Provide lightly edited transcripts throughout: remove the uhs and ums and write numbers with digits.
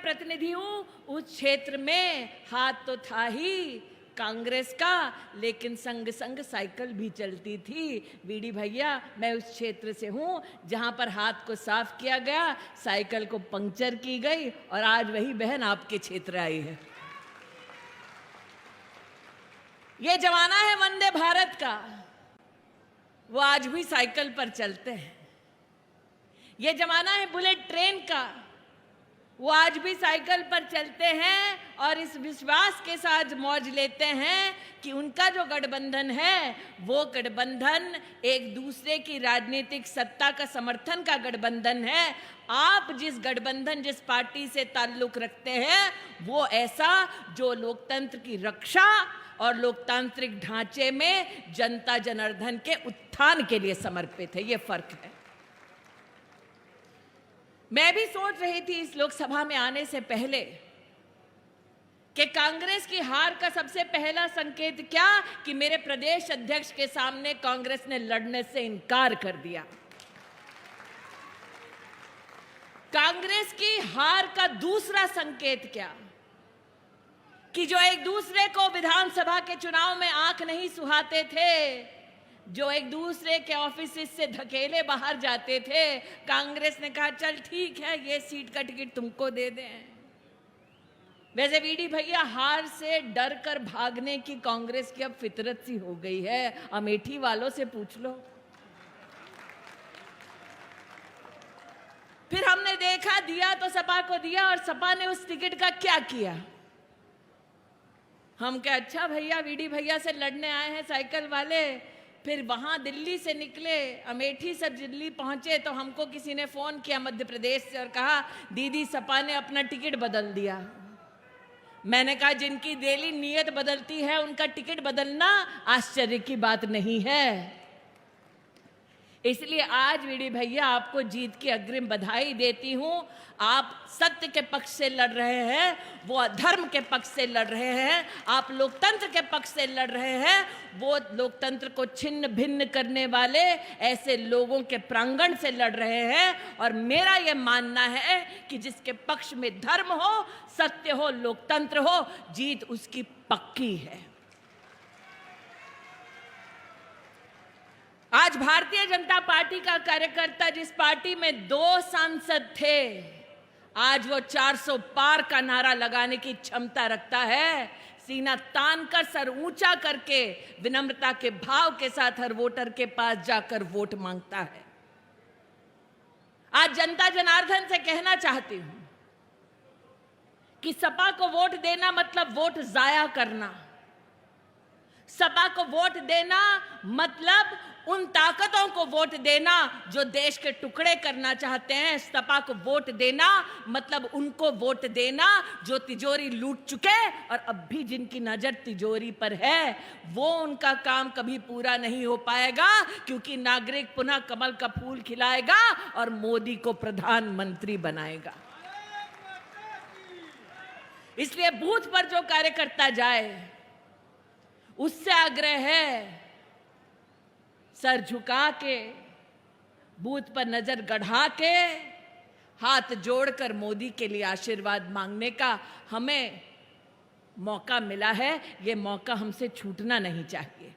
प्रतिनिधि हूं, उस क्षेत्र में हाथ तो था ही कांग्रेस का, लेकिन संग संग साइकिल भी चलती थी। वीडी भैया, मैं उस क्षेत्र से हूं जहां पर हाथ को साफ किया गया, साइकिल को पंक्चर की गई, और आज वही बहन आपके क्षेत्र आई है। ये जमाना है वंदे भारत का, वो आज भी साइकिल पर चलते हैं। ये जमाना है बुलेट ट्रेन का, वो आज भी साइकिल पर चलते हैं, और इस विश्वास के साथ मौज लेते हैं कि उनका जो गठबंधन है वो गठबंधन एक दूसरे की राजनीतिक सत्ता का समर्थन का गठबंधन है। आप जिस गठबंधन, जिस पार्टी से ताल्लुक रखते हैं, वो ऐसा जो लोकतंत्र की रक्षा और लोकतांत्रिक ढांचे में जनता जनार्दन के उत्थान के लिए समर्पित है। ये फर्क है। मैं भी सोच रही थी इस लोकसभा में आने से पहले कि कांग्रेस की हार का सबसे पहला संकेत क्या, कि मेरे प्रदेश अध्यक्ष के सामने कांग्रेस ने लड़ने से इनकार कर दिया। कांग्रेस की हार का दूसरा संकेत क्या, कि जो एक दूसरे को विधानसभा के चुनाव में आंख नहीं सुहाते थे, जो एक दूसरे के ऑफिस से धकेले बाहर जाते थे, कांग्रेस ने कहा चल ठीक है, ये सीट का टिकट तुमको दे दें। वैसे वीडी भैया, हार से डर कर भागने की कांग्रेस की अब फितरत सी हो गई है। अमेठी वालों से पूछ लो। फिर हमने देखा, दिया तो सपा को दिया, और सपा ने उस टिकट का क्या किया। हम क्या, अच्छा भैया वीडी भैया से लड़ने आए हैं साइकिल वाले। फिर वहां दिल्ली से निकले, अमेठी से दिल्ली पहुंचे, तो हमको किसी ने फोन किया मध्य प्रदेश से और कहा दीदी सपा ने अपना टिकट बदल दिया। मैंने कहा जिनकी डेली नीयत बदलती है उनका टिकट बदलना आश्चर्य की बात नहीं है। इसलिए आज वीडी भैया आपको जीत की अग्रिम बधाई देती हूं। आप सत्य के पक्ष से लड़ रहे हैं, वो अधर्म के पक्ष से लड़ रहे हैं। आप लोकतंत्र के पक्ष से लड़ रहे हैं, वो लोकतंत्र को छिन्न भिन्न करने वाले ऐसे लोगों के प्रांगण से लड़ रहे हैं। और मेरा ये मानना है कि जिसके पक्ष में धर्म हो, सत्य हो, लोकतंत्र हो, जीत उसकी पक्की है। आज भारतीय जनता पार्टी का कार्यकर्ता, जिस पार्टी में 2 सांसद थे, आज वो 400 पार का नारा लगाने की क्षमता रखता है। सीना तान कर, सर ऊंचा करके, विनम्रता के भाव के साथ हर वोटर के पास जाकर वोट मांगता है। आज जनता जनार्दन से कहना चाहती हूं कि सपा को वोट देना मतलब वोट जाया करना। सपा को वोट देना मतलब उन ताकतों को वोट देना जो देश के टुकड़े करना चाहते हैं। सपा को वोट देना मतलब उनको वोट देना जो तिजोरी लूट चुके और अब भी जिनकी नजर तिजोरी पर है। वो उनका काम कभी पूरा नहीं हो पाएगा, क्योंकि नागरिक पुनः कमल का फूल खिलाएगा और मोदी को प्रधानमंत्री बनाएगा। इसलिए बूथ पर जो कार्यकर्ता जाए, उससे आग्रह है सर झुका के, बूथ पर नजर गढ़ा के, हाथ जोड़कर मोदी के लिए आशीर्वाद मांगने का हमें मौका मिला है। ये मौका हमसे छूटना नहीं चाहिए।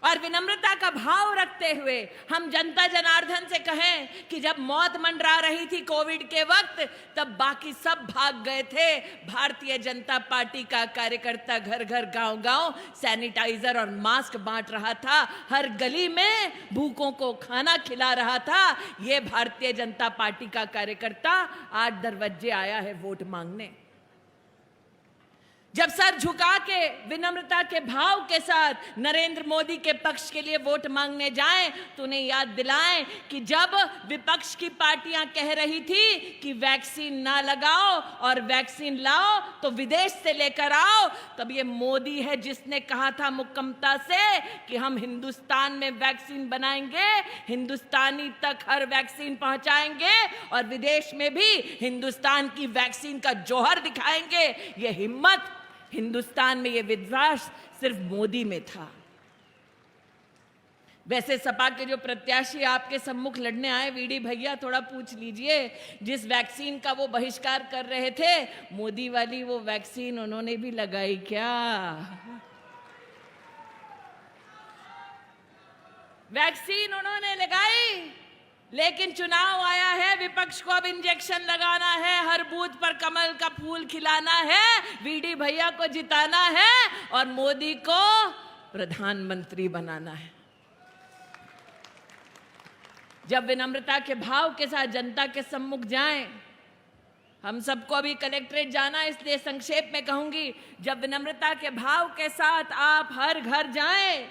और विनम्रता का भाव रखते हुए हम जनता जनार्दन से कहें कि जब मौत मंडरा रही थी कोविड के वक्त, तब बाकी सब भाग गए थे। भारतीय जनता पार्टी का कार्यकर्ता घर घर, गांव गांव सैनिटाइजर और मास्क बांट रहा था, हर गली में भूखों को खाना खिला रहा था। ये भारतीय जनता पार्टी का कार्यकर्ता आज दरवाजे आया है वोट मांगने। जब सर झुका के, विनम्रता के भाव के साथ नरेंद्र मोदी के पक्ष के लिए वोट मांगने जाएं, तो उन्हें याद दिलाएं कि जब विपक्ष की पार्टियां कह रही थी कि वैक्सीन ना लगाओ और वैक्सीन लाओ तो विदेश से लेकर आओ, तब ये मोदी है जिसने कहा था मुक्कमता से कि हम हिंदुस्तान में वैक्सीन बनाएंगे, हिंदुस्तानी तक हर वैक्सीन पहुंचाएंगे और विदेश में भी हिंदुस्तान की वैक्सीन का जौहर दिखाएंगे। ये हिम्मत हिंदुस्तान में, ये विश्वास सिर्फ मोदी में था। वैसे सपा के जो प्रत्याशी आपके सम्मुख लड़ने आए, वीडी भैया, थोड़ा पूछ लीजिए, जिस वैक्सीन का वो बहिष्कार कर रहे थे, मोदी वाली वो वैक्सीन उन्होंने भी लगाई क्या? वैक्सीन उन्होंने लगाई, लेकिन चुनाव आया है, विपक्ष को अब इंजेक्शन लगाना है, हर बूथ पर कमल का फूल खिलाना है, वीडी भैया को जिताना है और मोदी को प्रधानमंत्री बनाना है। जब विनम्रता के भाव के साथ जनता के सम्मुख जाएं, हम सबको अभी कलेक्ट्रेट जाना, इसलिए संक्षेप में कहूंगी, जब विनम्रता के भाव के साथ आप हर घर जाएं,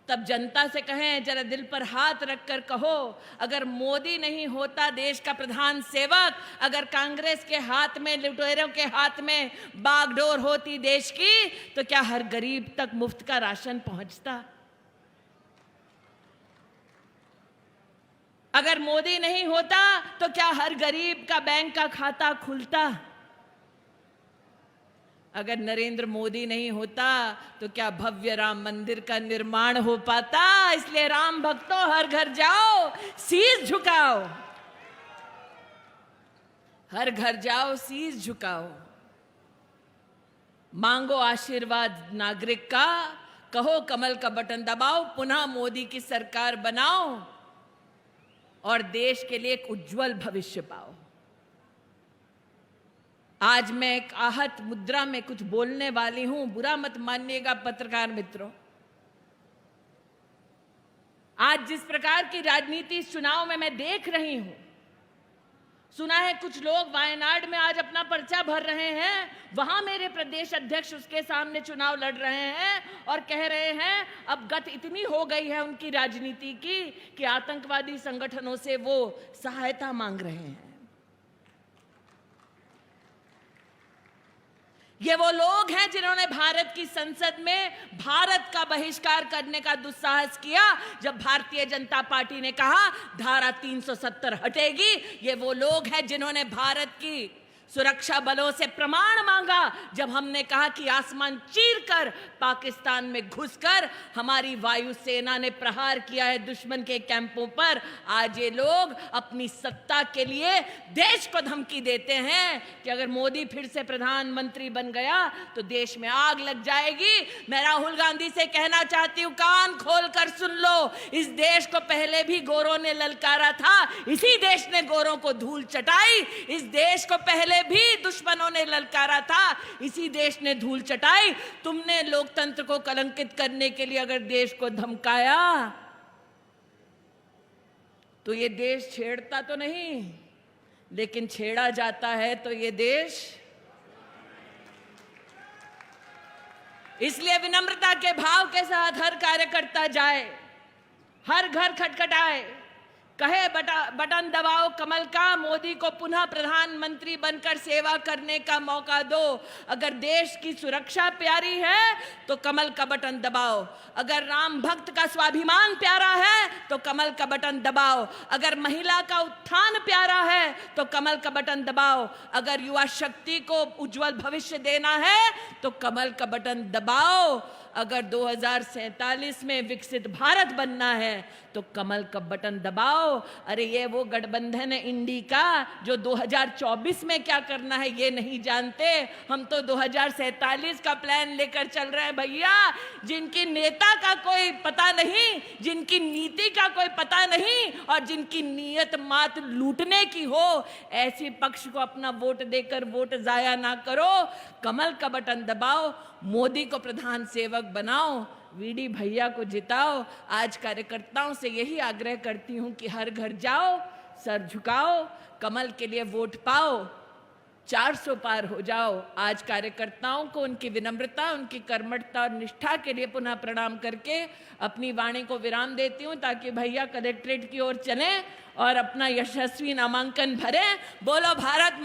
तब जनता से कहें, जरा दिल पर हाथ रखकर कहो, अगर मोदी नहीं होता देश का प्रधान सेवक, अगर कांग्रेस के हाथ में, लुटेरों के हाथ में बागडोर होती देश की, तो क्या हर गरीब तक मुफ्त का राशन पहुंचता? अगर मोदी नहीं होता तो क्या हर गरीब का बैंक का खाता खुलता? अगर नरेंद्र मोदी नहीं होता तो क्या भव्य राम मंदिर का निर्माण हो पाता? इसलिए राम भक्तों, हर घर जाओ, शीश झुकाओ, हर घर जाओ, शीश झुकाओ, मांगो आशीर्वाद नागरिक का, कहो कमल का बटन दबाओ, पुनः मोदी की सरकार बनाओ और देश के लिए एक उज्जवल भविष्य पाओ। आज मैं एक आहत मुद्रा में कुछ बोलने वाली हूं, बुरा मत मानिएगा पत्रकार मित्रों। आज जिस प्रकार की राजनीति इस चुनाव में मैं देख रही हूं, सुना है कुछ लोग वायनाड में आज अपना पर्चा भर रहे हैं, वहां मेरे प्रदेश अध्यक्ष उसके सामने चुनाव लड़ रहे हैं और कह रहे हैं अब गत इतनी हो गई है उनकी राजनीति की कि आतंकवादी संगठनों से वो सहायता मांग रहे हैं। ये वो लोग हैं जिन्होंने भारत की संसद में भारत का बहिष्कार करने का दुस्साहस किया जब भारतीय जनता पार्टी ने कहा धारा 370 हटेगी। ये वो लोग हैं जिन्होंने भारत की सुरक्षा बलों से प्रमाण मांगा जब हमने कहा कि आसमान चीरकर पाकिस्तान में घुसकर हमारी वायुसेना ने प्रहार किया है दुश्मन के कैंपों पर। आज ये लोग अपनी सत्ता के लिए देश को धमकी देते हैं कि अगर मोदी फिर से प्रधानमंत्री बन गया तो देश में आग लग जाएगी। मैं राहुल गांधी से कहना चाहती हूं, कान खोलकर सुन लो, इस देश को पहले भी गोरों ने ललकारा था, इसी देश ने गोरों को धूल चटाई। इस देश को पहले भी दुश्मनों ने ललकारा था, इसी देश ने धूल चटाई। तुमने लोकतंत्र को कलंकित करने के लिए अगर देश को धमकाया तो ये देश छेड़ता तो नहीं, लेकिन छेड़ा जाता है तो ये देश। इसलिए विनम्रता के भाव के साथ हर कार्यकर्ता जाए, हर घर खटखटाए, कहे बटन दबाओ कमल का, मोदी को पुनः प्रधानमंत्री बनकर सेवा करने का मौका दो। अगर देश की सुरक्षा प्यारी है तो कमल का बटन दबाओ, अगर राम भक्त का स्वाभिमान प्यारा है तो कमल का बटन दबाओ, अगर महिला का उत्थान प्यारा है तो कमल का बटन दबाओ, अगर युवा शक्ति को उज्जवल भविष्य देना है तो कमल का बटन दबाओ, अगर 2047 में विकसित भारत बनना है तो कमल का बटन दबाओ। अरे ये वो गठबंधन है इंडी का जो 2024 में क्या करना है ये नहीं जानते, हम तो 2047 का प्लान लेकर चल रहे हैं भैया। जिनकी नेता का कोई पता नहीं, जिनकी नीति का कोई पता नहीं और जिनकी नीयत मात्र लूटने की हो, ऐसे पक्ष को अपना वोट देकर वोट जाया ना करो। कमल का बटन दबाओ, मोदी को प्रधान सेवक बनाओ, वीडी भैया को जिताओ। आज कार्यकर्ताओं से यही आग्रह करती हूं कि हर घर जाओ, सर झुकाओ, कमल के लिए वोट पाओ, 400 पार हो जाओ। आज कार्यकर्ताओं को उनकी विनम्रता, उनकी कर्मठता और निष्ठा के लिए पुनः प्रणाम करके अपनी वाणी को विराम देती हूं, ताकि भैया कलेक्ट्रेट की ओर चलें और अपना यशस्वी नामांकन भरें। बोलो भारत